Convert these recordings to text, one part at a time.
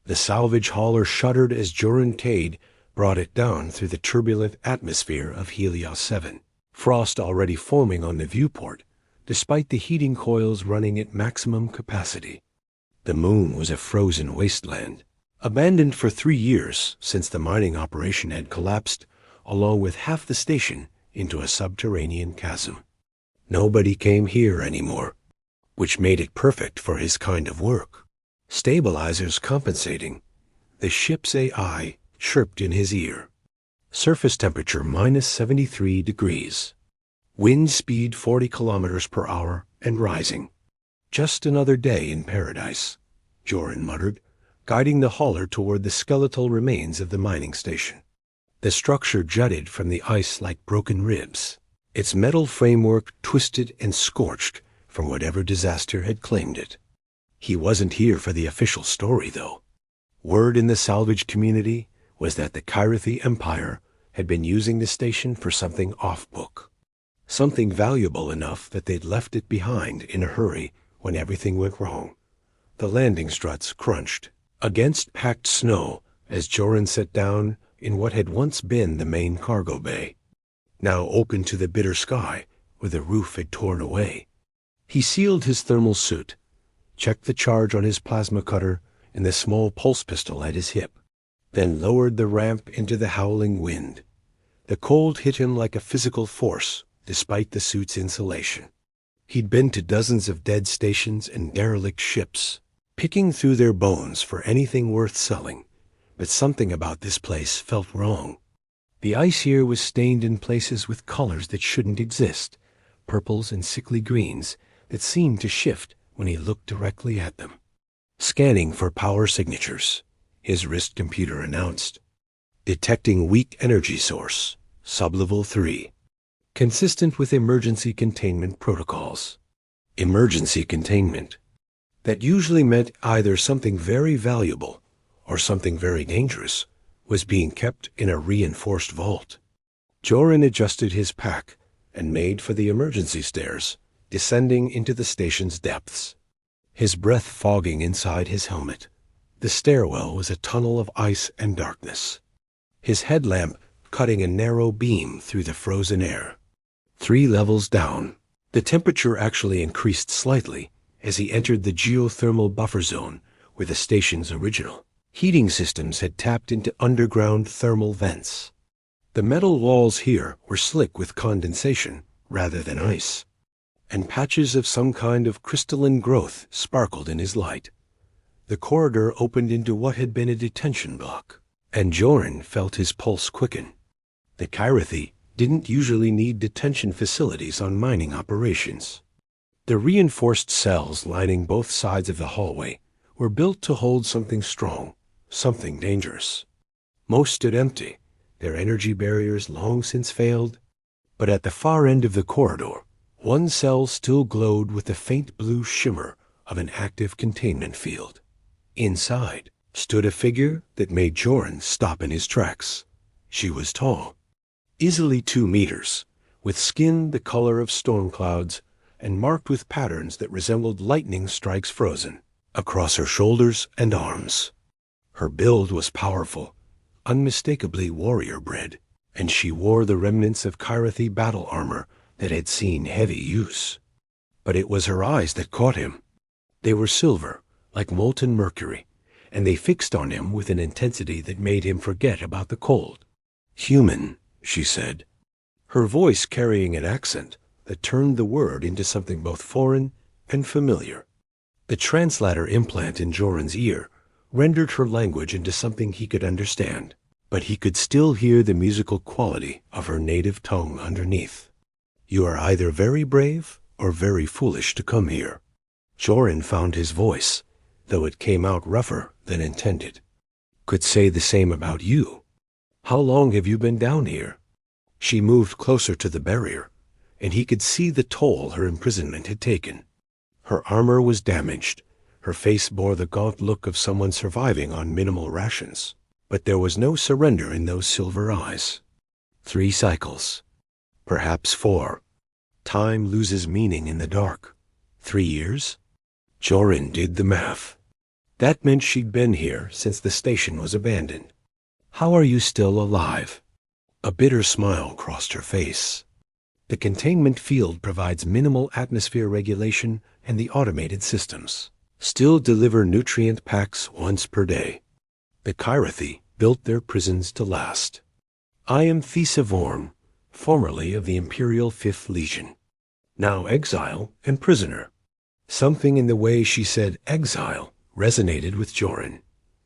The salvage hauler shuddered as Joran Cade brought it down through the turbulent atmosphere of Helios 7, frost already foaming on the viewport, despite the heating coils running at maximum capacity. The moon was a frozen wasteland, abandoned for 3 years since the mining operation had collapsed, along with half the station into a subterranean chasm. Nobody came here anymore, which made it perfect for his kind of work. Stabilizers compensating, the ship's AI chirped in his ear. Surface temperature minus 73 degrees. Wind speed 40 kilometers per hour and rising. Just another day in paradise, Joran muttered, guiding the hauler toward the skeletal remains of the mining station. The structure jutted from the ice like broken ribs, its metal framework twisted and scorched from whatever disaster had claimed it. He wasn't here for the official story, though. Word in the salvage community was that the Kyrathi Empire had been using the station for something off-book, something valuable enough that they'd left it behind in a hurry when everything went wrong. The landing struts crunched against packed snow as Joran sat down in what had once been the main cargo bay, now open to the bitter sky where the roof had torn away. He sealed his thermal suit, checked the charge on his plasma cutter and the small pulse pistol at his hip, then lowered the ramp into the howling wind. The cold hit him like a physical force, despite the suit's insulation. He'd been to dozens of dead stations and derelict ships, picking through their bones for anything worth selling, but something about this place felt wrong. The ice here was stained in places with colors that shouldn't exist, purples and sickly greens that seemed to shift when he looked directly at them. Scanning for power signatures, his wrist computer announced. Detecting weak energy source, sublevel 3. Consistent with emergency containment protocols. Emergency containment. That usually meant either something very valuable or something very dangerous was being kept in a reinforced vault. Joran adjusted his pack and made for the emergency stairs, descending into the station's depths. His breath fogging inside his helmet. The stairwell was a tunnel of ice and darkness, his headlamp cutting a narrow beam through the frozen air. 3 levels down, the temperature actually increased slightly as he entered the geothermal buffer zone where the station's original heating systems had tapped into underground thermal vents. The metal walls here were slick with condensation rather than ice, and patches of some kind of crystalline growth sparkled in his light. The corridor opened into what had been a detention block, and Joran felt his pulse quicken. The Kyrathi didn't usually need detention facilities on mining operations. The reinforced cells lining both sides of the hallway were built to hold something strong, something dangerous. Most stood empty, their energy barriers long since failed, but at the far end of the corridor, one cell still glowed with the faint blue shimmer of an active containment field. Inside stood a figure that made Joran stop in his tracks. She was tall, easily 2 meters, with skin the color of storm clouds and marked with patterns that resembled lightning strikes frozen across her shoulders and arms. Her build was powerful, unmistakably warrior-bred, and she wore the remnants of Kyrathi battle armor that had seen heavy use. But it was her eyes that caught him. They were silver, like molten mercury, and they fixed on him with an intensity that made him forget about the cold. "Human," she said, her voice carrying an accent that turned the word into something both foreign and familiar. The translator implant in Joran's ear rendered her language into something he could understand, but he could still hear the musical quality of her native tongue underneath. "You are either very brave or very foolish to come here." Joran found his voice, though it came out rougher than intended. "Could say the same about you. How long have you been down here?" She moved closer to the barrier, and he could see the toll her imprisonment had taken. Her armor was damaged. Her face bore the gaunt look of someone surviving on minimal rations, but there was no surrender in those silver eyes. 3 cycles. Perhaps 4. Time loses meaning in the dark. 3 years? Joran did the math. That meant she'd been here since the station was abandoned. How are you still alive? A bitter smile crossed her face. The containment field provides minimal atmosphere regulation, and the automated systems still deliver nutrient packs once per day. The Kyrathi built their prisons to last. I am Thesa Vorm, formerly of the Imperial Fifth Legion, now exile and prisoner. Something in the way she said exile resonated with Joran.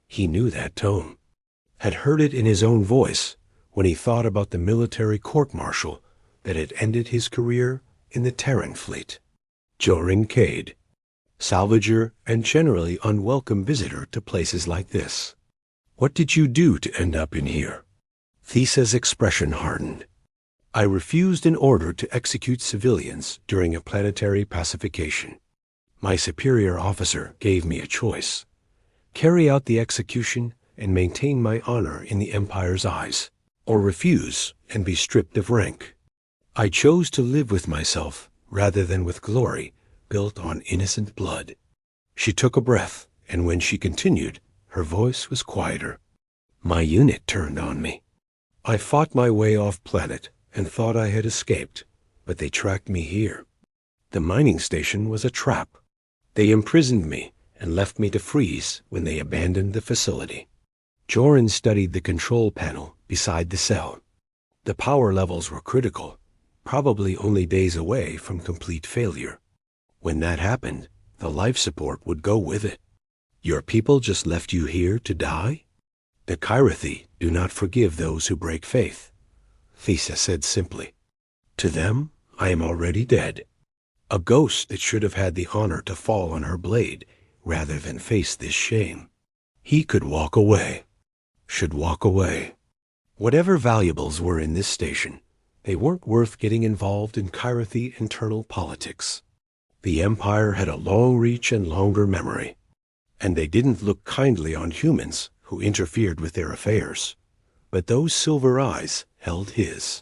He knew that tone, had heard it in his own voice when he thought about the military court-martial that had ended his career in the Terran fleet. Joran Cade, salvager and generally unwelcome visitor to places like this. What did you do to end up in here? Thesa's expression hardened. I refused an order to execute civilians during a planetary pacification. My superior officer gave me a choice: carry out the execution and maintain my honor in the Empire's eyes, or refuse and be stripped of rank. I chose to live with myself rather than with glory built on innocent blood. She took a breath, and when she continued, her voice was quieter. My unit turned on me. I fought my way off planet and thought I had escaped, but they tracked me here. The mining station was a trap. They imprisoned me and left me to freeze when they abandoned the facility. Joran studied the control panel beside the cell. The power levels were critical, probably only days away from complete failure. When that happened, the life support would go with it. Your people just left you here to die? The Kyrathi do not forgive those who break faith, Thesa said simply. To them, I am already dead. A ghost that should have had the honor to fall on her blade rather than face this shame. He could walk away. Should walk away. Whatever valuables were in this station, they weren't worth getting involved in Kyrathi internal politics. The Empire had a long reach and longer memory, and they didn't look kindly on humans who interfered with their affairs. But those silver eyes held his.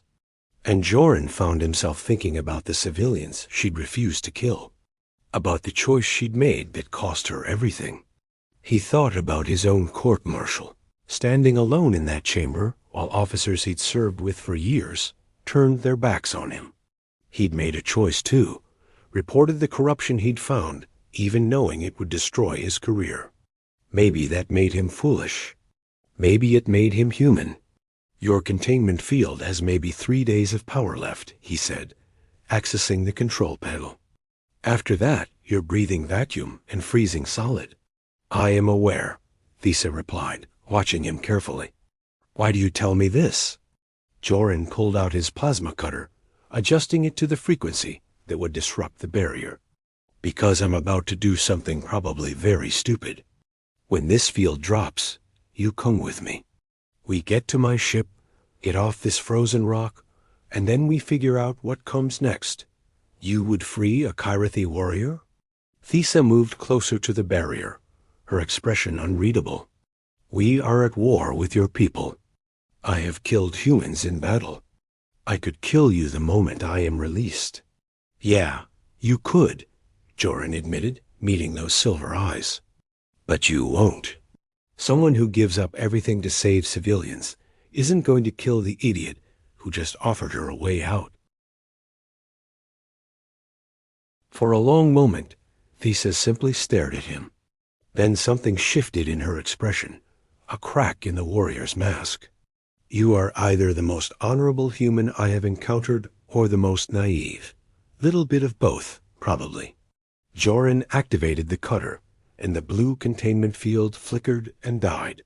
And Joran found himself thinking about the civilians she'd refused to kill, about the choice she'd made that cost her everything. He thought about his own court-martial, standing alone in that chamber while officers he'd served with for years turned their backs on him. He'd made a choice too, reported the corruption he'd found, even knowing it would destroy his career. Maybe that made him foolish. Maybe it made him human. Your containment field has maybe 3 days of power left, he said, accessing the control panel. After that, you're breathing vacuum and freezing solid. I am aware, Thesa replied, watching him carefully. Why do you tell me this? Joran pulled out his plasma cutter, adjusting it to the frequency that would disrupt the barrier. Because I'm about to do something probably very stupid. When this field drops, you come with me. We get to my ship, get off this frozen rock, and then we figure out what comes next. You would free a Kyrathi warrior? Thesa moved closer to the barrier, her expression unreadable. We are at war with your people. I have killed humans in battle. I could kill you the moment I am released. Yeah, you could, Joran admitted, meeting those silver eyes. But you won't. Someone who gives up everything to save civilians isn't going to kill the idiot who just offered her a way out. For a long moment, Thesa simply stared at him. Then something shifted in her expression, a crack in the warrior's mask. You are either the most honorable human I have encountered or the most naive. Little bit of both, probably. Joran activated the cutter, and the blue containment field flickered and died.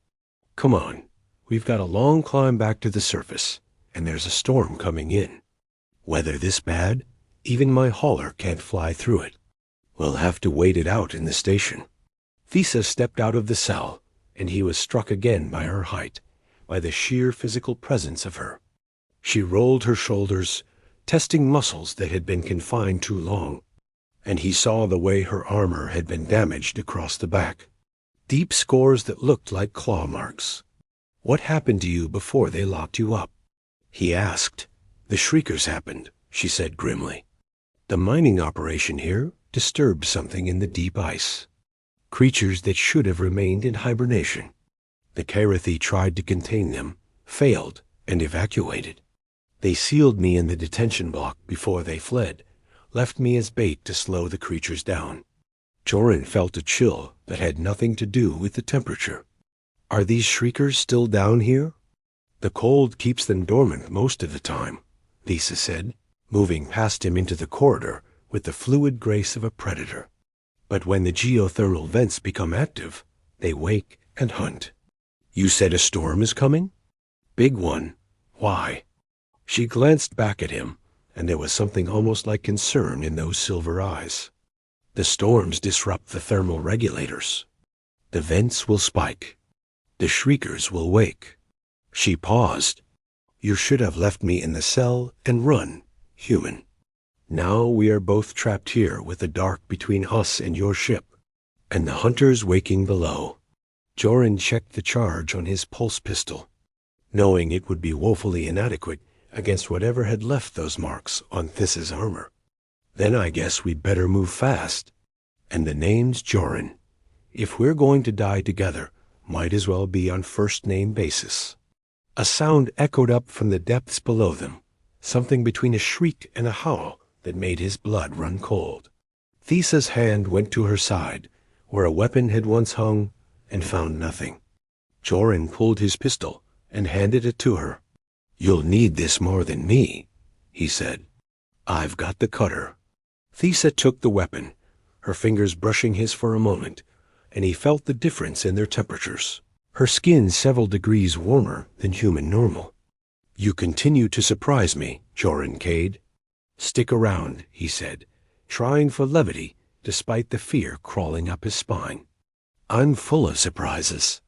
Come on, we've got a long climb back to the surface, and there's a storm coming in. Weather this bad, even my hauler can't fly through it. We'll have to wait it out in the station. Thesa stepped out of the cell, and he was struck again by her height, by the sheer physical presence of her. She rolled her shoulders, testing muscles that had been confined too long, and he saw the way her armor had been damaged across the back. Deep scores that looked like claw marks. What happened to you before they locked you up? He asked. The shriekers happened, she said grimly. The mining operation here disturbed something in the deep ice. creatures that should have remained in hibernation. The Karathi tried to contain them, failed, and evacuated. They sealed me in the detention block before they fled, left me as bait to slow the creatures down. Joran felt a chill that had nothing to do with the temperature. Are these shriekers still down here? The cold keeps them dormant most of the time, Lisa said, moving past him into the corridor with the fluid grace of a predator. But when the geothermal vents become active, they wake and hunt. You said a storm is coming? Big one. Why? She glanced back at him, and there was something almost like concern in those silver eyes. The storms disrupt the thermal regulators. The vents will spike. The shriekers will wake. She paused. You should have left me in the cell and run, human. Now we are both trapped here with the dark between us and your ship, and the hunters waking below. Joran checked the charge on his pulse pistol, knowing it would be woefully inadequate against whatever had left those marks on This's armor. Then I guess we'd better move fast. And the name's Joran. If we're going to die together, might as well be on first-name basis. A sound echoed up from the depths below them, something between a shriek and a howl that made his blood run cold. Thisa's hand went to her side, where a weapon had once hung, and found nothing. Joran pulled his pistol and handed it to her. You'll need this more than me, he said. I've got the cutter. Thisa took the weapon, her fingers brushing his for a moment, and he felt the difference in their temperatures. Her skin several degrees warmer than human normal. You continue to surprise me, Joran Cade. Stick around, he said, trying for levity despite the fear crawling up his spine. I'm full of surprises.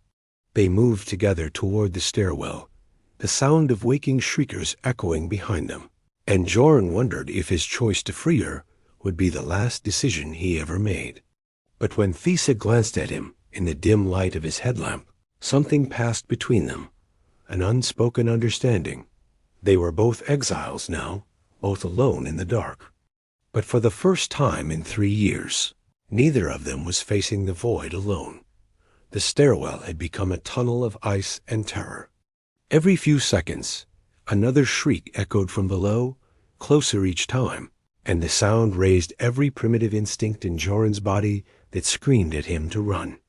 They moved together toward the stairwell, the sound of waking shriekers echoing behind them, and Joran wondered if his choice to free her would be the last decision he ever made. But when Thisa glanced at him in the dim light of his headlamp, something passed between them, an unspoken understanding. They were both exiles now, both alone in the dark. But for the first time in 3 years, neither of them was facing the void alone. The stairwell had become a tunnel of ice and terror. Every few seconds, another shriek echoed from below, closer each time, and the sound raised every primitive instinct in Joran's body that screamed at him to run.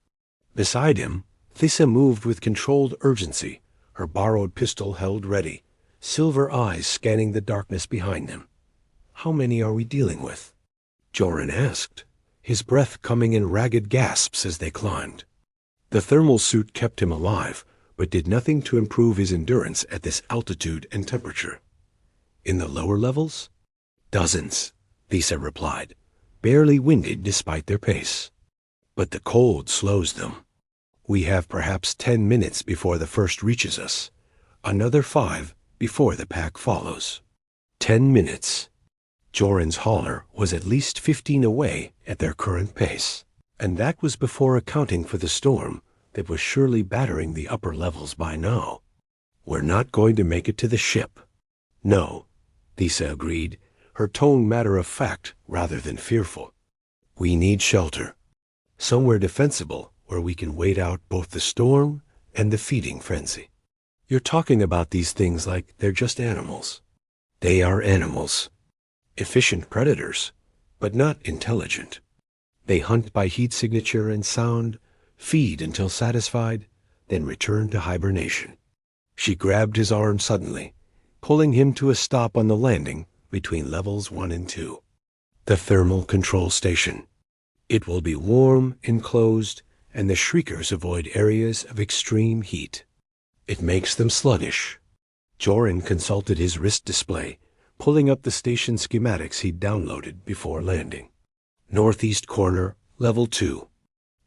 Beside him, Thisa moved with controlled urgency, her borrowed pistol held ready, silver eyes scanning the darkness behind them. How many are we dealing with? Joran asked, his breath coming in ragged gasps as they climbed. The thermal suit kept him alive, but did nothing to improve his endurance at this altitude and temperature. In the lower levels? Dozens, Thisa replied, barely winded despite their pace. But the cold slows them. We have perhaps 10 minutes before the first reaches us, another 5 before the pack follows. 10 minutes. Joran's hauler was at least 15 away at their current pace, and that was before accounting for the storm that was surely battering the upper levels by now. We're not going to make it to the ship. No, Thisa agreed, her tone matter-of-fact rather than fearful. We need shelter, somewhere defensible where we can wait out both the storm and the feeding frenzy. You're talking about these things like they're just animals. They are animals. Efficient predators, but not intelligent. They hunt by heat signature and sound, feed until satisfied, then return to hibernation. She grabbed his arm suddenly, pulling him to a stop on the landing between levels 1 and 2. The thermal control station. It will be warm, enclosed, and the shriekers avoid areas of extreme heat. It makes them sluggish. Joran consulted his wrist display, pulling up the station schematics he'd downloaded before landing. Northeast corner, level 2.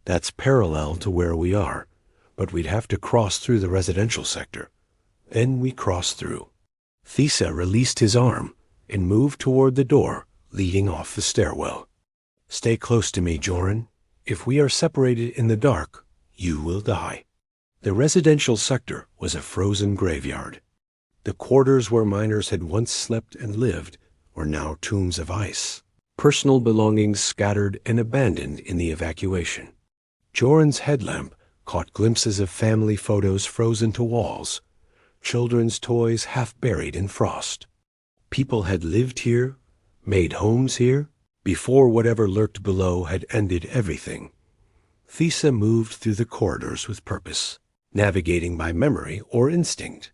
That's parallel to where we are, but we'd have to cross through the residential sector. Then we cross through. Thisa released his arm and moved toward the door leading off the stairwell. Stay close to me, Joran. If we are separated in the dark, you will die. The residential sector was a frozen graveyard. The quarters where miners had once slept and lived were now tombs of ice, personal belongings scattered and abandoned in the evacuation. Joran's headlamp caught glimpses of family photos frozen to walls, children's toys half buried in frost. People had lived here, made homes here, before whatever lurked below had ended everything. Thesa moved through the corridors with purpose, navigating by memory or instinct.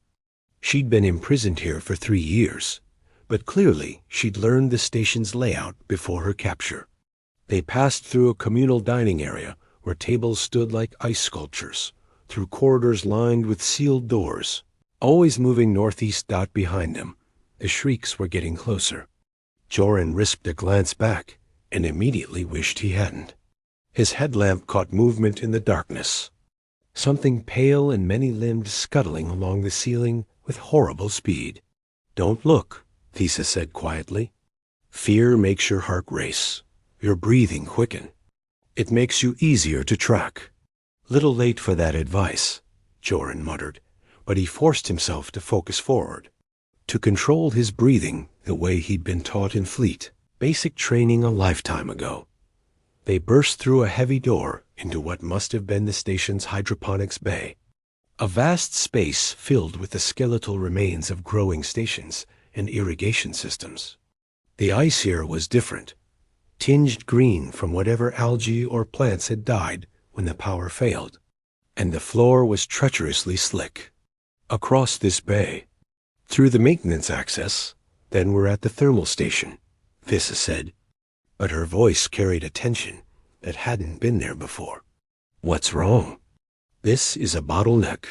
She'd been imprisoned here for 3 years, but clearly she'd learned the station's layout before her capture. They passed through a communal dining area where tables stood like ice sculptures, through corridors lined with sealed doors, always moving northeast. Behind them, the shrieks were getting closer. Joran risked a glance back and immediately wished he hadn't. His headlamp caught movement in the darkness, something pale and many-limbed scuttling along the ceiling with horrible speed. "Don't look," Thesa said quietly. "Fear makes your heart race, your breathing quicken. It makes you easier to track." "Little late for that advice," Joran muttered, but he forced himself to focus forward, to control his breathing the way he'd been taught in Fleet, basic training a lifetime ago. They burst through a heavy door into what must have been the station's hydroponics bay, a vast space filled with the skeletal remains of growing stations and irrigation systems. The ice here was different, tinged green from whatever algae or plants had died when the power failed, and the floor was treacherously slick. Across this bay, through the maintenance access, then we're at the thermal station, Thesa said, but her voice carried a tension that hadn't been there before. "What's wrong?" "This is a bottleneck.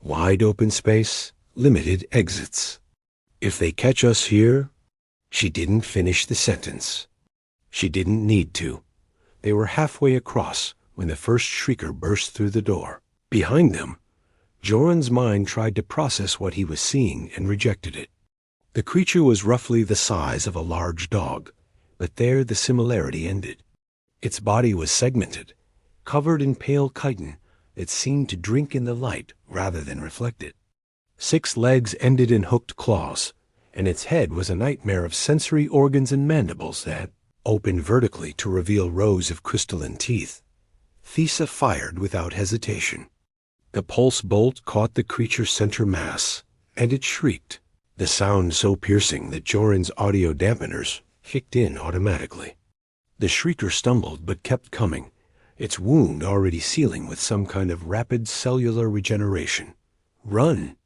Wide open space, limited exits. If they catch us here—" She didn't finish the sentence. She didn't need to. They were halfway across when the first shrieker burst through the door. Behind them, Joran's mind tried to process what he was seeing and rejected it. The creature was roughly the size of a large dog, but there the similarity ended. Its body was segmented, covered in pale chitin that seemed to drink in the light rather than reflect it. 6 legs ended in hooked claws, and its head was a nightmare of sensory organs and mandibles that opened vertically to reveal rows of crystalline teeth. Thesa fired without hesitation. The pulse bolt caught the creature's center mass, and it shrieked, the sound so piercing that Joran's audio dampeners kicked in automatically. The shrieker stumbled but kept coming, its wound already sealing with some kind of rapid cellular regeneration. "Run!"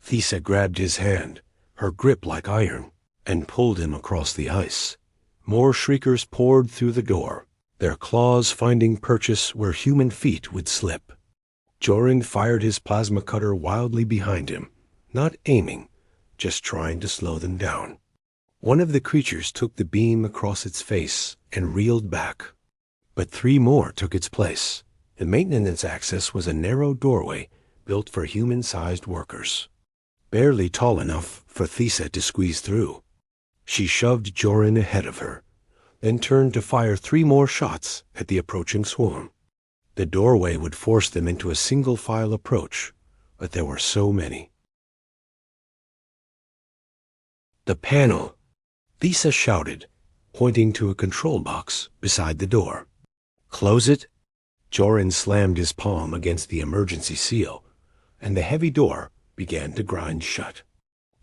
Thesa grabbed his hand, her grip like iron, and pulled him across the ice. More shriekers poured through the door, their claws finding purchase where human feet would slip. Joran fired his plasma cutter wildly behind him, not aiming, just trying to slow them down. One of the creatures took the beam across its face and reeled back, but 3 more took its place. The maintenance access was a narrow doorway built for human-sized workers, barely tall enough for Thesa to squeeze through. She shoved Joran ahead of her, then turned to fire 3 more shots at the approaching swarm. The doorway would force them into a single-file approach, but there were so many. "The panel!" Thesa shouted, pointing to a control box beside the door. "Close it!" Joran slammed his palm against the emergency seal, and the heavy door began to grind shut.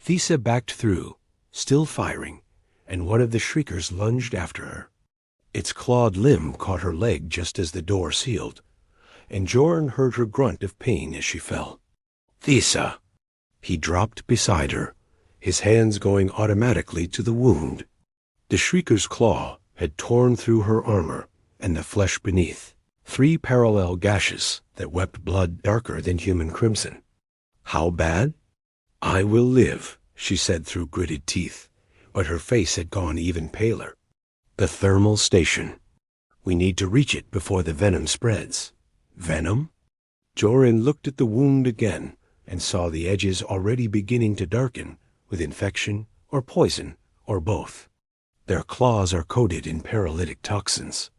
Thesa backed through, still firing, and one of the shriekers lunged after her. Its clawed limb caught her leg just as the door sealed, and Joran heard her grunt of pain as she fell. "Thesa!" He dropped beside her, his hands going automatically to the wound. The shrieker's claw had torn through her armor and the flesh beneath, 3 parallel gashes that wept blood darker than human crimson. "How bad?" "I will live," she said through gritted teeth, but her face had gone even paler. "The thermal station. We need to reach it before the venom spreads." "Venom?" Joran looked at the wound again and saw the edges already beginning to darken with infection or poison or both. Their claws are coated in paralytic toxins.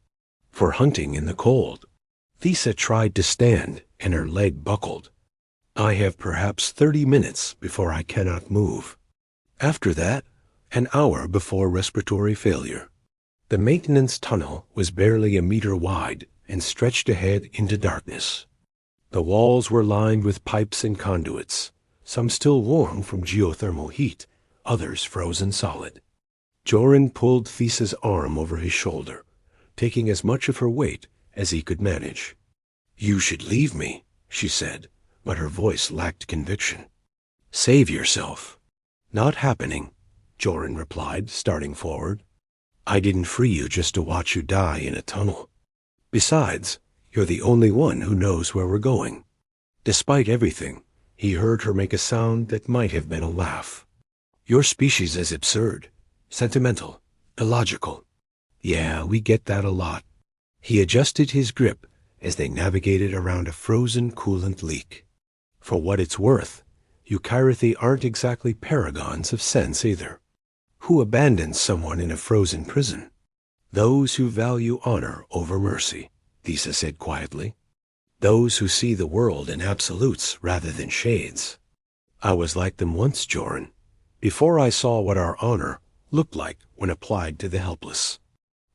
For hunting in the cold. Thesa tried to stand and her leg buckled. "I have perhaps 30 minutes before I cannot move. After that, an hour before respiratory failure." The maintenance tunnel was barely a meter wide and stretched ahead into darkness. The walls were lined with pipes and conduits, some still warm from geothermal heat, others frozen solid. Joran pulled Thisa's arm over his shoulder, taking as much of her weight as he could manage. "You should leave me," she said, but her voice lacked conviction. "Save yourself." "Not happening," Joran replied, starting forward. "I didn't free you just to watch you die in a tunnel. Besides, you're the only one who knows where we're going." Despite everything, he heard her make a sound that might have been a laugh. "Your species is absurd, sentimental, illogical. Yeah, we get that a lot." He adjusted his grip as they navigated around a frozen coolant leak. "For what it's worth, Eucharithi aren't exactly paragons of sense either. Who abandons someone in a frozen prison? Those who value honor over mercy," Thisa said quietly. "Those who see the world in absolutes rather than shades. I was like them once, Joran, before I saw what our honor looked like when applied to the helpless."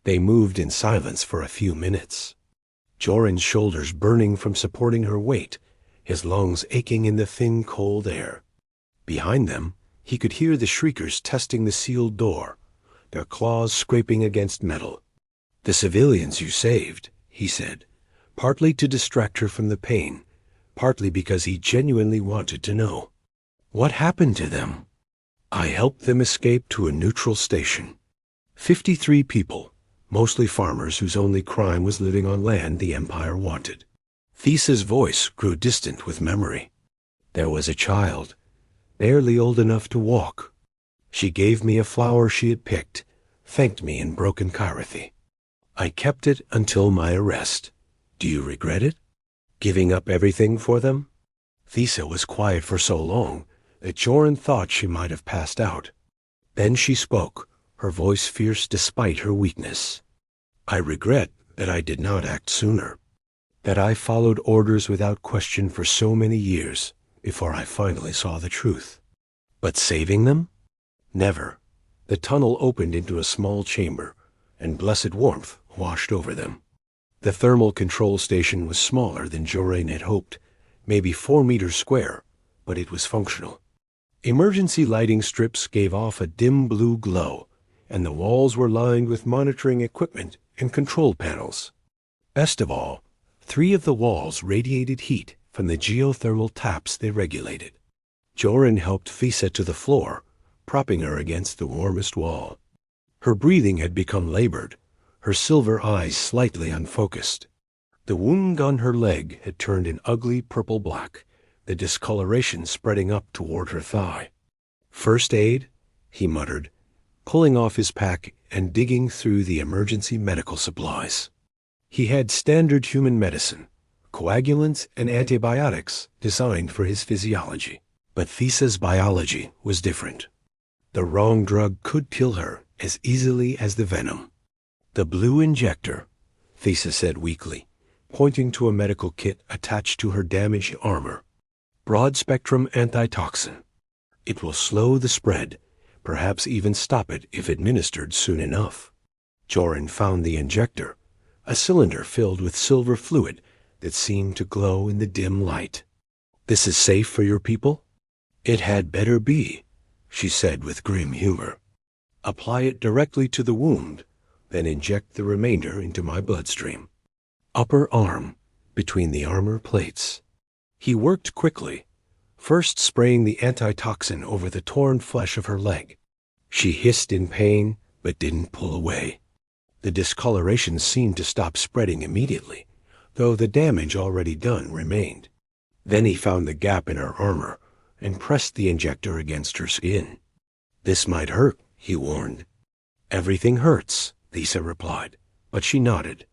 They moved in silence for a few minutes, Joran's shoulders burning from supporting her weight, his lungs aching in the thin, cold air. Behind them, he could hear the shriekers testing the sealed door, their claws scraping against metal. "The civilians you saved," he said, partly to distract her from the pain, partly because he genuinely wanted to know. "What happened to them?" "I helped them escape to a neutral station. 53 people, mostly farmers whose only crime was living on land the Empire wanted." Thisa's voice grew distant with memory. "There was a child, barely old enough to walk. She gave me a flower she had picked, thanked me in broken Kyrithi. I kept it until my arrest. Do you regret it? Giving up everything for them?" Thisa was quiet for so long that Joran thought she might have passed out. Then she spoke, her voice fierce despite her weakness. "I regret that I did not act sooner, that I followed orders without question for so many years before I finally saw the truth. But saving them? Never." The tunnel opened into a small chamber, and blessed warmth washed over them. The thermal control station was smaller than Joran had hoped, maybe 4 meters square, but it was functional. Emergency lighting strips gave off a dim blue glow, and the walls were lined with monitoring equipment and control panels. Best of all, 3 of the walls radiated heat from the geothermal taps they regulated. Joran helped Thisa to the floor, propping her against the warmest wall. Her breathing had become labored, her silver eyes slightly unfocused. The wound on her leg had turned an ugly purple-black, the discoloration spreading up toward her thigh. "First aid?" he muttered, pulling off his pack and digging through the emergency medical supplies. He had standard human medicine, coagulants and antibiotics designed for his physiology. But Thisa's biology was different. The wrong drug could kill her as easily as the venom. "The blue injector," Thisa said weakly, pointing to a medical kit attached to her damaged armor. "Broad-spectrum antitoxin. It will slow the spread, perhaps even stop it if administered soon enough." Joran found the injector, a cylinder filled with silver fluid that seemed to glow in the dim light. "This is safe for your people?" "It had better be," she said with grim humor. "Apply it directly to the wound, then inject the remainder into my bloodstream. Upper arm, between the armor plates." He worked quickly, first spraying the antitoxin over the torn flesh of her leg. She hissed in pain, but didn't pull away. The discoloration seemed to stop spreading immediately, though the damage already done remained. Then he found the gap in her armor and pressed the injector against her skin. "This might hurt," he warned. "Everything hurts," Thisa replied, but she nodded.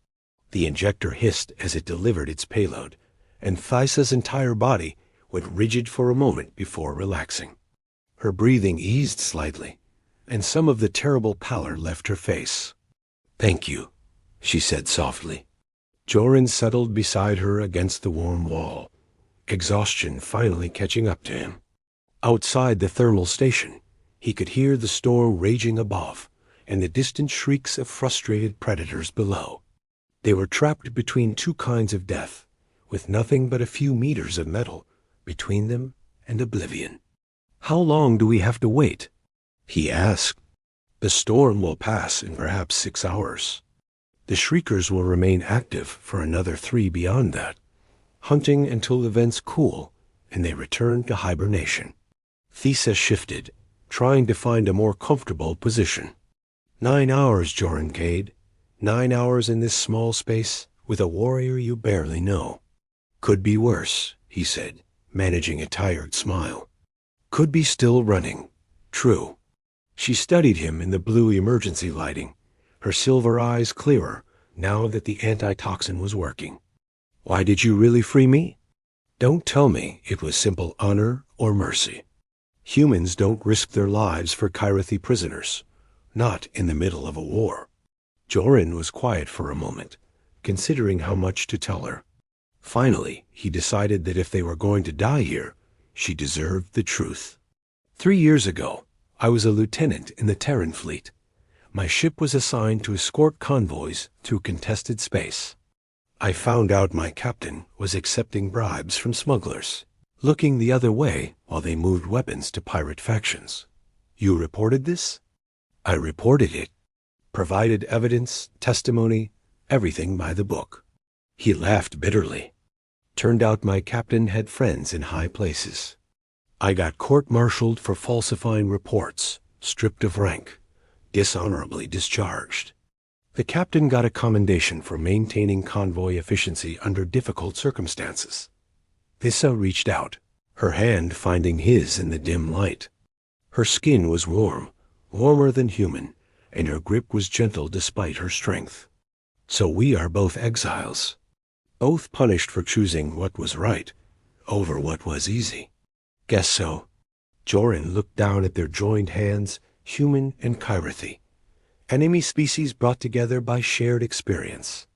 The injector hissed as it delivered its payload, and Thisa's entire body went rigid for a moment before relaxing. Her breathing eased slightly, and some of the terrible pallor left her face. "Thank you," she said softly. Joran settled beside her against the warm wall, exhaustion finally catching up to him. Outside the thermal station, he could hear the storm raging above and the distant shrieks of frustrated predators below. They were trapped between two kinds of death, with nothing but a few meters of metal between them and oblivion. "How long do we have to wait?" he asked. "The storm will pass in perhaps 6 hours. The Shriekers will remain active for another 3 beyond that, hunting until the vents cool and they return to hibernation." Thesa shifted, trying to find a more comfortable position. 9 hours, Joran Cade. 9 hours in this small space with a warrior you barely know. "Could be worse," he said, managing a tired smile. "Could be still running. True." She studied him in the blue emergency lighting, her silver eyes clearer now that the antitoxin was working. "Why did you really free me?" "Don't tell me it was simple honor or mercy. Humans don't risk their lives for Kyrathi prisoners, not in the middle of a war." Joran was quiet for a moment, considering how much to tell her. Finally, he decided that if they were going to die here, she deserved the truth. 3 years ago, I was a lieutenant in the Terran fleet. My ship was assigned to escort convoys through contested space. I found out my captain was accepting bribes from smugglers, looking the other way while they moved weapons to pirate factions. "You reported this?" "I reported it. Provided evidence, testimony, everything by the book." He laughed bitterly. "Turned out my captain had friends in high places. I got court-martialed for falsifying reports, stripped of rank, dishonorably discharged. The captain got a commendation for maintaining convoy efficiency under difficult circumstances." Thissa reached out, her hand finding his in the dim light. Her skin was warm, warmer than human, and her grip was gentle despite her strength. "So we are both exiles, both punished for choosing what was right over what was easy." "Guess so." Joran looked down at their joined hands, human and Kyrathi, enemy species brought together by shared experience.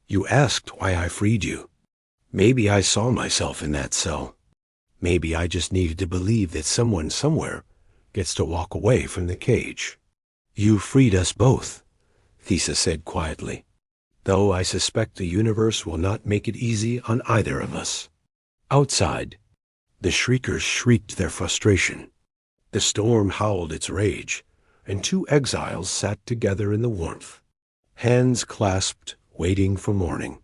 "You asked why I freed you. Maybe I saw myself in that cell. Maybe I just needed to believe that someone somewhere gets to walk away from the cage." "You freed us both," Thesa said quietly, "though I suspect the universe will not make it easy on either of us." Outside, the Shriekers shrieked their frustration. The storm howled its rage, and 2 exiles sat together in the warmth, hands clasped, waiting for morning.